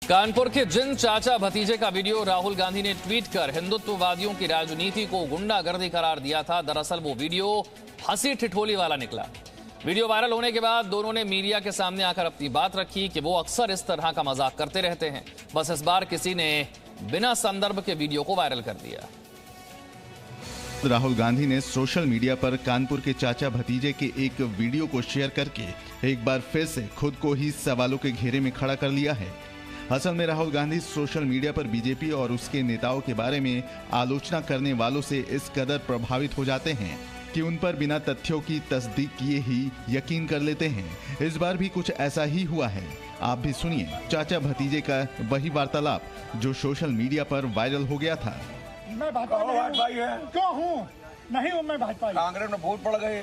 कानपुर के जिन चाचा भतीजे का वीडियो राहुल गांधी ने ट्वीट कर हिंदुत्ववादियों की राजनीति को गुंडागर्दी करार दिया था, दरअसल वो वीडियो हंसी ठिठोली वाला निकला। वीडियो वायरल होने के बाद दोनों ने मीडिया के सामने आकर अपनी बात रखी कि वो अक्सर इस तरह का मजाक करते रहते हैं, बस इस बार किसी ने बिना संदर्भ के वीडियो को वायरल कर दिया। राहुल गांधी ने सोशल मीडिया पर कानपुर के चाचा भतीजे के एक वीडियो को शेयर करके एक बार फिर से खुद को ही सवालों के घेरे में खड़ा कर लिया है। असल में राहुल गांधी सोशल मीडिया पर बीजेपी और उसके नेताओं के बारे में आलोचना करने वालों से इस कदर प्रभावित हो जाते हैं कि उन पर बिना तथ्यों की तस्दीक किए ही यकीन कर लेते हैं। इस बार भी कुछ ऐसा ही हुआ है। आप भी सुनिए चाचा भतीजे का वही वार्तालाप जो सोशल मीडिया पर वायरल हो गया था। मैं भाजपा है। क्यों हूँ? नहीं हूँ मैं भाजपा। कांग्रेस में वोट पड़ गए,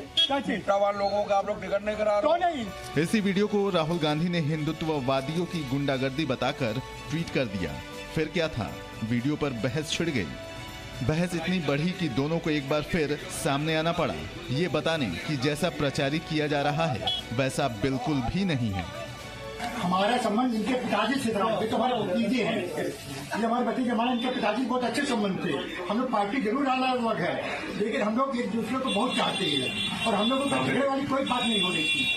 लोगों का आप लोग टिकट नहीं करा रहे। नहीं। इसी वीडियो को राहुल गांधी ने हिंदुत्ववादियों की गुंडागर्दी बताकर ट्वीट कर दिया। फिर क्या था, वीडियो पर बहस छिड़ गई। बहस इतनी बढ़ी कि दोनों को एक बार फिर सामने आना पड़ा, ये बताने कि जैसा प्रचारित किया जा रहा है वैसा बिल्कुल भी नहीं है। हमारा संबंध इनके पिताजी से था, ये तो हमारे भतीजे हैं, ये हमारे भतीजे, हमारे इनके पिताजी बहुत अच्छे संबंध थे। हम लोग पार्टी जरूर अलग है, लेकिन हम लोग एक दूसरे को बहुत चाहते हैं और हम लोगों को झगड़े वाली कोई बात नहीं हो रही थी।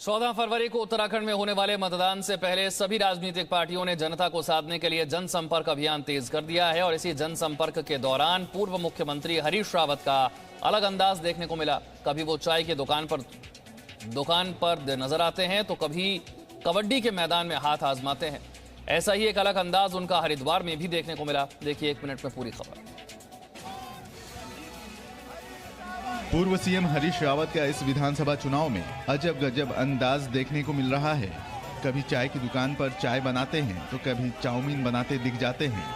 14 फरवरी को उत्तराखंड में होने वाले मतदान से पहले सभी राजनीतिक पार्टियों ने जनता को साधने के लिए जनसंपर्क अभियान तेज कर दिया है और इसी जनसंपर्क के दौरान पूर्व मुख्यमंत्री हरीश रावत का अलग अंदाज देखने को मिला। कभी वो चाय की दुकान पर नजर आते हैं तो कभी कबड्डी के मैदान में हाथ आजमाते हैं। ऐसा ही एक अलग अंदाज उनका हरिद्वार में भी देखने को मिला। देखिए 1 मिनट में पूरी खबर। पूर्व सीएम हरीश रावत का इस विधानसभा चुनाव में अजब गजब अंदाज देखने को मिल रहा है। कभी चाय की दुकान पर चाय बनाते हैं तो कभी चाउमीन बनाते दिख जाते हैं।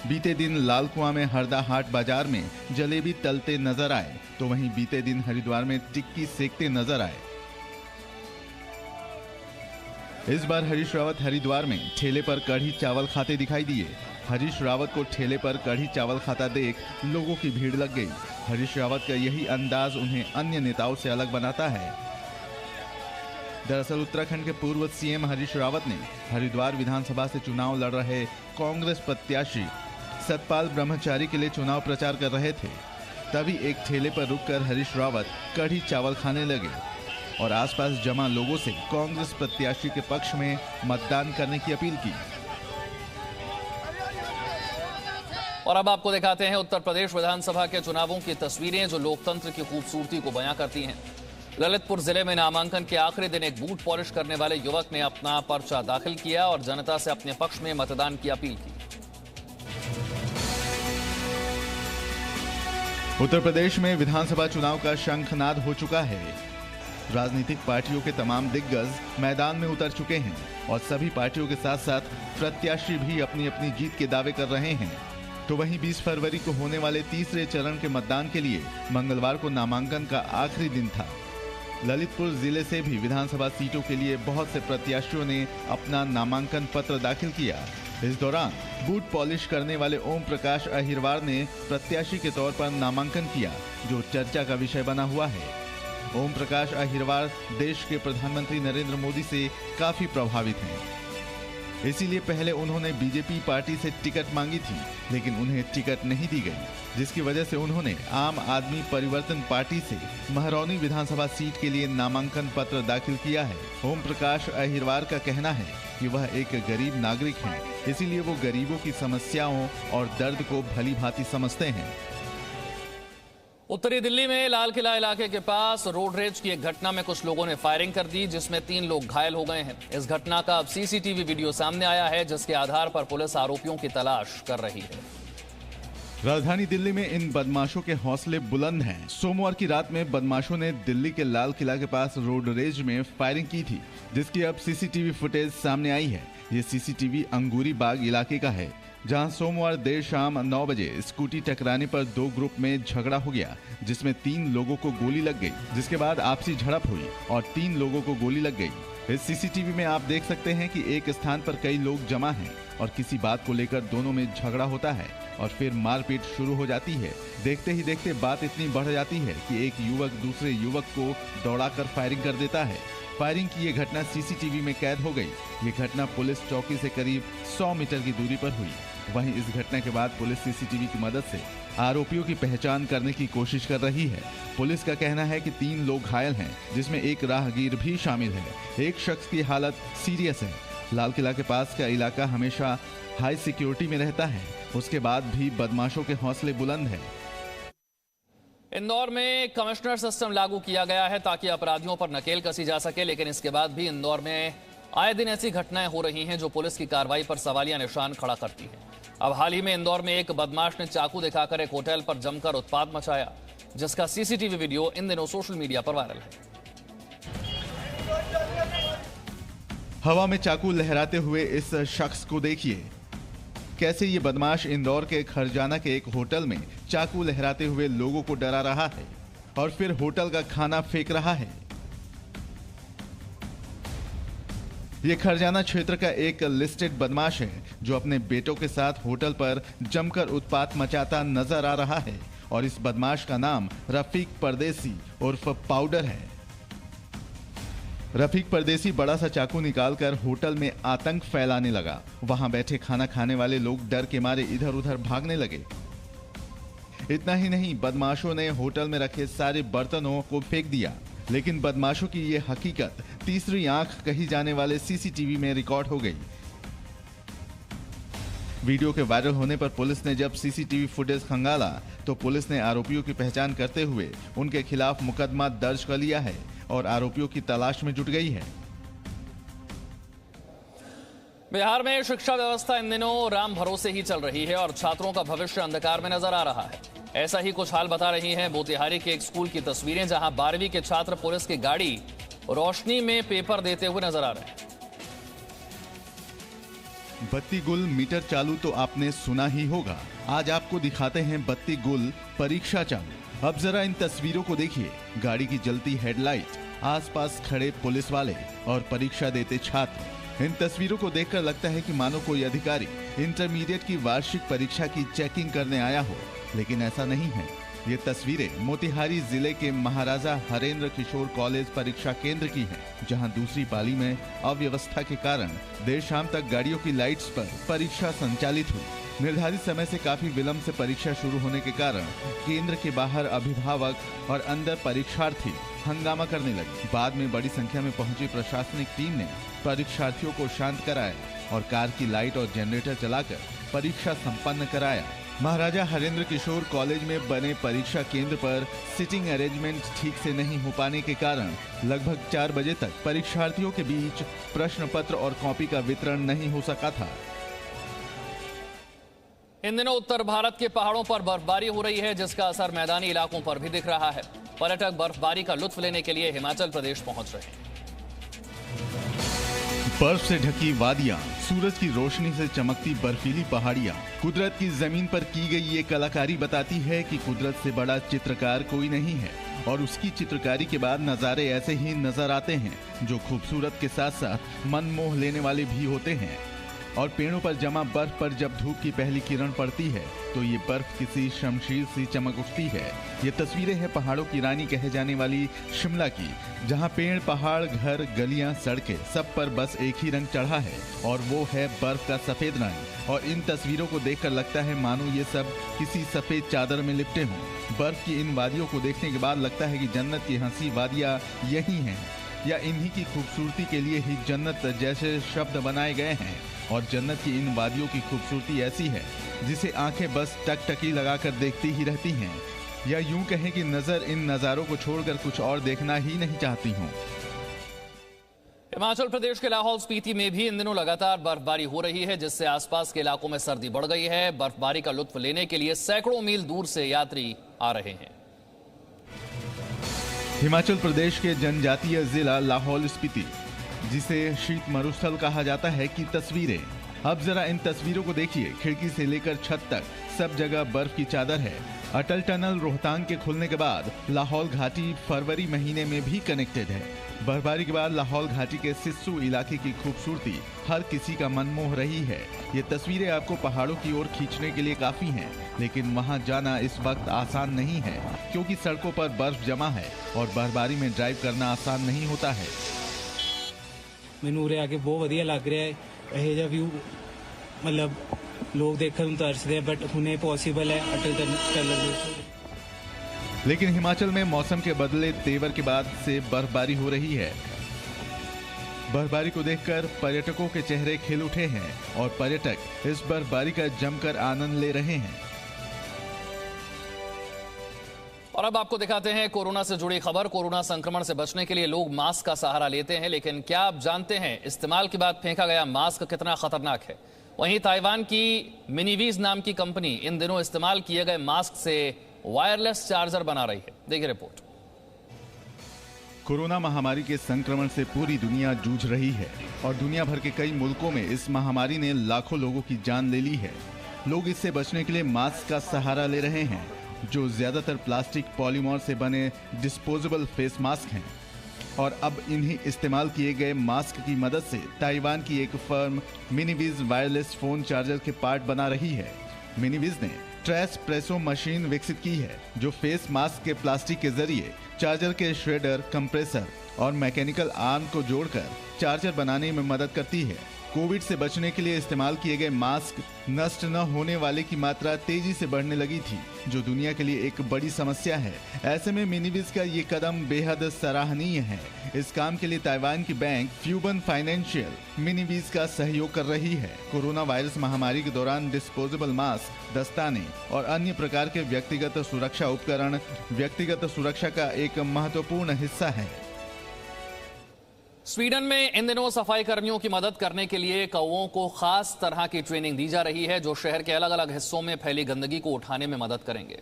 बीते दिन लाल कुआं में हरदा हाट बाजार में जलेबी तलते नजर आए तो वहीं बीते दिन हरिद्वार में टिक्की सेकते नजर आए। इस बार हरीश रावत हरिद्वार में ठेले पर कढ़ी चावल खाते दिखाई दिए। हरीश रावत को ठेले पर कढ़ी चावल खाता देख लोगों की भीड़ लग गई। हरीश रावत का यही अंदाज उन्हें अन्य नेताओं से अलग बनाता है। दरअसल उत्तराखंड के पूर्व सीएम हरीश रावत ने हरिद्वार विधानसभा से चुनाव लड़ रहे कांग्रेस प्रत्याशी सतपाल ब्रह्मचारी के लिए चुनाव प्रचार कर रहे थे। तभी एक ठेले पर रुककर हरीश रावत कढ़ी चावल खाने लगे और आसपास जमा लोगों से कांग्रेस प्रत्याशी के पक्ष में मतदान करने की अपील की। और अब आपको दिखाते हैं उत्तर प्रदेश विधानसभा के चुनावों की तस्वीरें जो लोकतंत्र की खूबसूरती को बयां करती हैं। ललितपुर जिले में नामांकन के आखिरी दिन एक बूथ पॉलिश करने वाले युवक ने अपना पर्चा दाखिल किया और जनता से अपने पक्ष में मतदान की अपील की। उत्तर प्रदेश में विधानसभा चुनाव का शंखनाद हो चुका है। राजनीतिक पार्टियों के तमाम दिग्गज मैदान में उतर चुके हैं और सभी पार्टियों के साथ साथ प्रत्याशी भी अपनी अपनी जीत के दावे कर रहे हैं। तो वहीं 20 फरवरी को होने वाले तीसरे चरण के मतदान के लिए मंगलवार को नामांकन का आखिरी दिन था। ललितपुर जिले से भी विधानसभा सीटों के लिए बहुत से प्रत्याशियों ने अपना नामांकन पत्र दाखिल किया। इस दौरान बूथ पॉलिश करने वाले ओम प्रकाश अहिरवार ने प्रत्याशी के तौर पर नामांकन किया, जो चर्चा का विषय बना हुआ है। ओम प्रकाश अहिरवार देश के प्रधानमंत्री नरेंद्र मोदी से काफी प्रभावित हैं। इसीलिए पहले उन्होंने बीजेपी पार्टी से टिकट मांगी थी, लेकिन उन्हें टिकट नहीं दी गई, जिसकी वजह से उन्होंने आम आदमी परिवर्तन पार्टी से महरौनी विधानसभा सीट के लिए नामांकन पत्र दाखिल किया है। ओम प्रकाश अहिरवार का कहना है कि वह एक गरीब नागरिक हैं, इसीलिए वो गरीबों की समस्याओं और दर्द को भली भांति समझते हैं। उत्तरी दिल्ली में लाल किला इलाके के पास रोड रेज की एक घटना में कुछ लोगों ने फायरिंग कर दी, जिसमें 3 लोग घायल हो गए हैं। इस घटना का अब सीसीटीवी वीडियो सामने आया है, जिसके आधार पर पुलिस आरोपियों की तलाश कर रही है। राजधानी दिल्ली में इन बदमाशों के हौसले बुलंद हैं। सोमवार की रात में बदमाशों ने दिल्ली के लाल किला के पास रोड रेज में फायरिंग की थी, जिसकी अब सीसीटीवी फुटेज सामने आई है। ये सीसीटीवी अंगूरी बाग इलाके का है, जहां सोमवार देर शाम 9 बजे स्कूटी टकराने पर 2 ग्रुप में झगड़ा हो गया, जिसमें 3 लोगों को गोली लग गई, जिसके बाद आपसी झड़प हुई और 3 लोगों को गोली लग गई। इस सीसीटीवी में आप देख सकते हैं कि एक स्थान पर कई लोग जमा हैं और किसी बात को लेकर दोनों में झगड़ा होता है और फिर मारपीट शुरू हो जाती है। देखते ही देखते बात इतनी बढ़ जाती है कि एक युवक दूसरे युवक को दौड़ाकर फायरिंग कर देता है। फायरिंग की ये घटना सीसीटीवी में कैद हो गई। ये घटना पुलिस चौकी से करीब 100 मीटर की दूरी पर हुई। वहीं इस घटना के बाद पुलिस सीसीटीवी की मदद से आरोपियों की पहचान करने की कोशिश कर रही है। पुलिस का कहना है कि 3 लोग घायल हैं, जिसमें एक राहगीर भी शामिल है। एक शख्स की हालत सीरियस है। लाल किला के पास का इलाका हमेशा हाई सिक्योरिटी में रहता है, उसके बाद भी बदमाशों के हौसले बुलंद है। इंदौर में कमिश्नर सिस्टम लागू किया गया है ताकि अपराधियों पर नकेल कसी जा सके, लेकिन इसके बाद भी इंदौर में आए दिन ऐसी घटनाएं हो रही हैं जो पुलिस की कार्रवाई पर सवालिया निशान खड़ा करती हैं। अब हाल ही में इंदौर में एक बदमाश ने चाकू दिखाकर एक होटल पर जमकर उत्पात मचाया, जिसका सीसीटीवी वीडियो इन दिनों सोशल मीडिया पर वायरल है। हवा में चाकू लहराते हुए इस शख्स को देखिए। कैसे ये बदमाश इंदौर के खरजाना के एक होटल में चाकू लहराते हुए लोगों को डरा रहा है और फिर होटल का खाना फेंक रहा है। ये खरजाना क्षेत्र का एक लिस्टेड बदमाश है जो अपने बेटों के साथ होटल पर जमकर उत्पात मचाता नजर आ रहा है और इस बदमाश का नाम रफीक परदेसी उर्फ पाउडर है। रफीक परदेसी बड़ा सा चाकू निकालकर होटल में आतंक फैलाने लगा। वहां बैठे खाना खाने वाले लोग डर के मारे इधर उधर भागने लगे। इतना ही नहीं, बदमाशों ने होटल में रखे सारे बर्तनों को फेंक दिया। लेकिन बदमाशों की ये हकीकत तीसरी आंख कही जाने वाले सीसीटीवी में रिकॉर्ड हो गई। वीडियो के वायरल होने पर पुलिस ने जब सीसीटीवी फुटेज खंगाला तो पुलिस ने आरोपियों की पहचान करते हुए उनके खिलाफ मुकदमा दर्ज कर लिया है और आरोपियों की तलाश में जुट गई है। बिहार में शिक्षा व्यवस्था इन दिनों राम भरोसे ही चल रही है और छात्रों का भविष्य अंधकार में नजर आ रहा है। ऐसा ही कुछ हाल बता रही हैं मोतिहारी के एक स्कूल की तस्वीरें, जहां 12वीं के छात्र पुलिस की गाड़ी रोशनी में पेपर देते हुए नजर आ रहे हैं। बत्ती गुल मीटर चालू तो आपने सुना ही होगा। आज आपको दिखाते हैं बत्ती गुल परीक्षा चालू। अब जरा इन तस्वीरों को देखिए। गाड़ी की जलती हेडलाइट, आसपास खड़े पुलिस वाले और परीक्षा देते छात्र। इन तस्वीरों को देखकर लगता है कि मानो कोई अधिकारी इंटरमीडिएट की वार्षिक परीक्षा की चेकिंग करने आया हो, लेकिन ऐसा नहीं है। ये तस्वीरें मोतिहारी जिले के महाराजा हरेंद्र किशोर कॉलेज परीक्षा केंद्र की हैं, जहां दूसरी पाली में अव्यवस्था के कारण देर शाम तक गाड़ियों की लाइट्स पर परीक्षा संचालित हुई। निर्धारित समय से काफी विलंब से परीक्षा शुरू होने के कारण केंद्र के बाहर अभिभावक और अंदर परीक्षार्थी हंगामा करने लगे। बाद में बड़ी संख्या में पहुंची प्रशासनिक टीम ने परीक्षार्थियों को शांत कराया और कार की लाइट और जनरेटर चलाकर परीक्षा संपन्न कराया। महाराजा हरेंद्र किशोर कॉलेज में बने परीक्षा केंद्र पर सिटिंग अरेंजमेंट ठीक से नहीं हो पाने के कारण लगभग 4 बजे तक परीक्षार्थियों के बीच प्रश्न पत्र और कॉपी का वितरण नहीं हो सका था। इन दिनों उत्तर भारत के पहाड़ों पर बर्फबारी हो रही है, जिसका असर मैदानी इलाकों पर भी दिख रहा है। पर्यटक बर्फबारी का लुत्फ लेने के लिए हिमाचल प्रदेश पहुंच रहे हैं। बर्फ से ढकी वादियां, सूरज की रोशनी से चमकती बर्फीली पहाड़ियां, कुदरत की जमीन पर की गई ये कलाकारी बताती है कि कुदरत से बड़ा चित्रकार कोई नहीं है और उसकी चित्रकारी के बाद नज़ारे ऐसे ही नजर आते हैं जो खूबसूरत के साथ साथ मन मोह लेने वाले भी होते हैं। और पेड़ों पर जमा बर्फ पर जब धूप की पहली किरण पड़ती है तो ये बर्फ किसी शमशीर सी चमक उठती है। ये तस्वीरें हैं पहाड़ों की रानी कहे जाने वाली शिमला की, जहां पेड़, पहाड़, घर, गलियां, सड़कें सब पर बस एक ही रंग चढ़ा है और वो है बर्फ का सफेद रंग। और इन तस्वीरों को देखकर लगता है मानो ये सब किसी सफेद चादर में लिपटे हों। बर्फ की इन वादियों को देखने के बाद लगता है कि जन्नत की हंसी वादियां यही हैं, या इन्हीं की खूबसूरती के लिए ही जन्नत जैसे शब्द बनाए गए हैं। और जन्नत की इन वादियों की खूबसूरती ऐसी है जिसे आंखें बस टकटकी लगाकर देखती ही रहती हैं, या यूं कहें कि नजर इन नजारों को छोड़कर कुछ और देखना ही नहीं चाहती हूं। हिमाचल प्रदेश के लाहौल स्पीति में भी इन दिनों लगातार बर्फबारी हो रही है, जिससे आसपास के इलाकों में सर्दी बढ़ गई है। बर्फबारी का लुत्फ लेने के लिए सैकड़ों मील दूर से यात्री आ रहे हैं। हिमाचल प्रदेश के जनजातीय जिला लाहौल स्पीति, जिसे शीत मरुस्थल कहा जाता है, की तस्वीरें। अब जरा इन तस्वीरों को देखिए। खिड़की से लेकर छत तक सब जगह बर्फ की चादर है। अटल टनल रोहतांग के खुलने के बाद लाहौल घाटी फरवरी महीने में भी कनेक्टेड है। बर्फबारी के बाद लाहौल घाटी के सिस्सू इलाके की खूबसूरती हर किसी का मन मोह रही है। ये तस्वीरें आपको पहाड़ों की ओर खींचने के लिए काफी हैं, लेकिन वहां जाना इस वक्त आसान नहीं है क्योंकि सड़कों पर बर्फ जमा है और बर्फबारी में ड्राइव करना आसान नहीं होता है। ਮੈਨੂੰ ਉਰੇ ਆ ਕੇ ਬਹੁਤ ਵਧੀਆ ਲੱਗ ਰਿਹਾ ਹੈ। ਇਹ ਜਿਹਾ ਵਿਊ ਮਤਲਬ ਲੋਕ ਦੇਖਣ ਨੂੰ ਤਰਸਦੇ ਆ, ਬਟ ਹੁਣੇ ਪੋਸੀਬਲ ਹੈ ਅਟਲ टनल। लेकिन हिमाचल में मौसम के बदले तेवर के बाद से बर्फबारी हो रही है। बर्फबारी को देखकर पर्यटकों के चेहरे खिल उठे हैं और पर्यटक इस बर्फबारी का जमकर आनंद ले रहे हैं। और अब आपको दिखाते हैं कोरोना से जुड़ी खबर। कोरोना संक्रमण से बचने के लिए लोग मास्क का सहारा लेते हैं, लेकिन क्या आप जानते हैं इस्तेमाल के बाद फेंका गया मास्क कितना खतरनाक है? वहीं ताइवान की मिनीवीज नाम की कंपनी इन दिनों इस्तेमाल किए गए मास्क से वायरलेस चार्जर बना रही है। देखिए रिपोर्ट। कोरोना महामारी के संक्रमण से पूरी दुनिया जूझ रही है और दुनिया भर के कई मुल्कों में इस महामारी ने लाखों लोगों की जान ले ली है। लोग इससे बचने के लिए मास्क का सहारा ले रहे हैं, जो ज्यादातर प्लास्टिक पॉलीमर से बने डिस्पोजेबल फेस मास्क हैं। और अब इन्हीं इस्तेमाल किए गए मास्क की मदद से ताइवान की एक फर्म मिनीवीज वायरलेस फोन चार्जर के पार्ट बना रही है। मिनीवीज ने ट्रेस प्रेसो मशीन विकसित की है, जो फेस मास्क के प्लास्टिक के जरिए चार्जर के श्रेडर, कंप्रेसर और मैकेनिकल आर्म को जोड़कर चार्जर बनाने में मदद करती है। कोविड से बचने के लिए इस्तेमाल किए गए मास्क नष्ट न होने वाले की मात्रा तेजी से बढ़ने लगी थी, जो दुनिया के लिए एक बड़ी समस्या है। ऐसे में मिनीवीज का ये कदम बेहद सराहनीय है। इस काम के लिए ताइवान की बैंक फ्यूबन फाइनेंशियल मिनीवीज का सहयोग कर रही है। कोरोना वायरस महामारी के दौरान डिस्पोजेबल मास्क, दस्ताने और अन्य प्रकार के व्यक्तिगत सुरक्षा उपकरण व्यक्तिगत सुरक्षा का एक महत्वपूर्ण हिस्सा है। स्वीडन में इन दिनों सफाई कर्मियों की मदद करने के लिए कौवों को खास तरह की ट्रेनिंग दी जा रही है, जो शहर के अलग अलग हिस्सों में फैली गंदगी को उठाने में मदद करेंगे।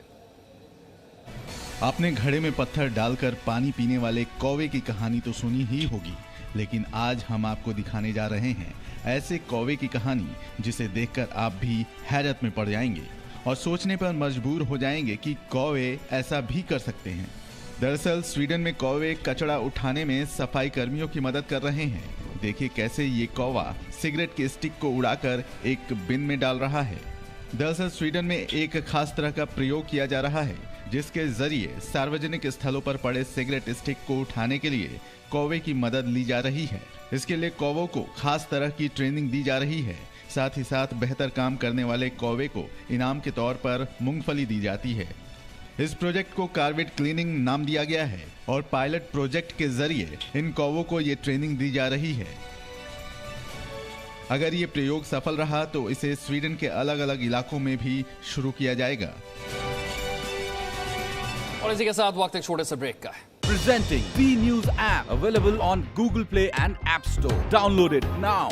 आपने घड़े में पत्थर डालकर पानी पीने वाले कौवे की कहानी तो सुनी ही होगी, लेकिन आज हम आपको दिखाने जा रहे हैं ऐसे कौवे की कहानी जिसे देखकर आप भी हैरत में पड़ जाएंगे और सोचने पर मजबूर हो जाएंगे कि कौवे ऐसा भी कर सकते हैं। दरअसल स्वीडन में कौवे कचरा उठाने में सफाई कर्मियों की मदद कर रहे हैं। देखिए कैसे ये कौवा सिगरेट के स्टिक को उड़ाकर एक बिन में डाल रहा है। दरअसल स्वीडन में एक खास तरह का प्रयोग किया जा रहा है, जिसके जरिए सार्वजनिक स्थलों पर पड़े सिगरेट स्टिक को उठाने के लिए कौवे की मदद ली जा रही है। इसके लिए कौवों को खास तरह की ट्रेनिंग दी जा रही है। साथ ही साथ बेहतर काम करने वाले कौवे को इनाम के तौर पर मूंगफली दी जाती है। इस प्रोजेक्ट को कार्बेट क्लीनिंग नाम दिया गया है और पायलट प्रोजेक्ट के जरिए इन कौवों को ये ट्रेनिंग दी जा रही है। अगर ये प्रयोग सफल रहा तो इसे स्वीडन के अलग अलग इलाकों में भी शुरू किया जाएगा। और इसी के साथ वक्त एक छोटे से ब्रेक का है। Presenting B News app, available on Google Play and App Store. Download it now.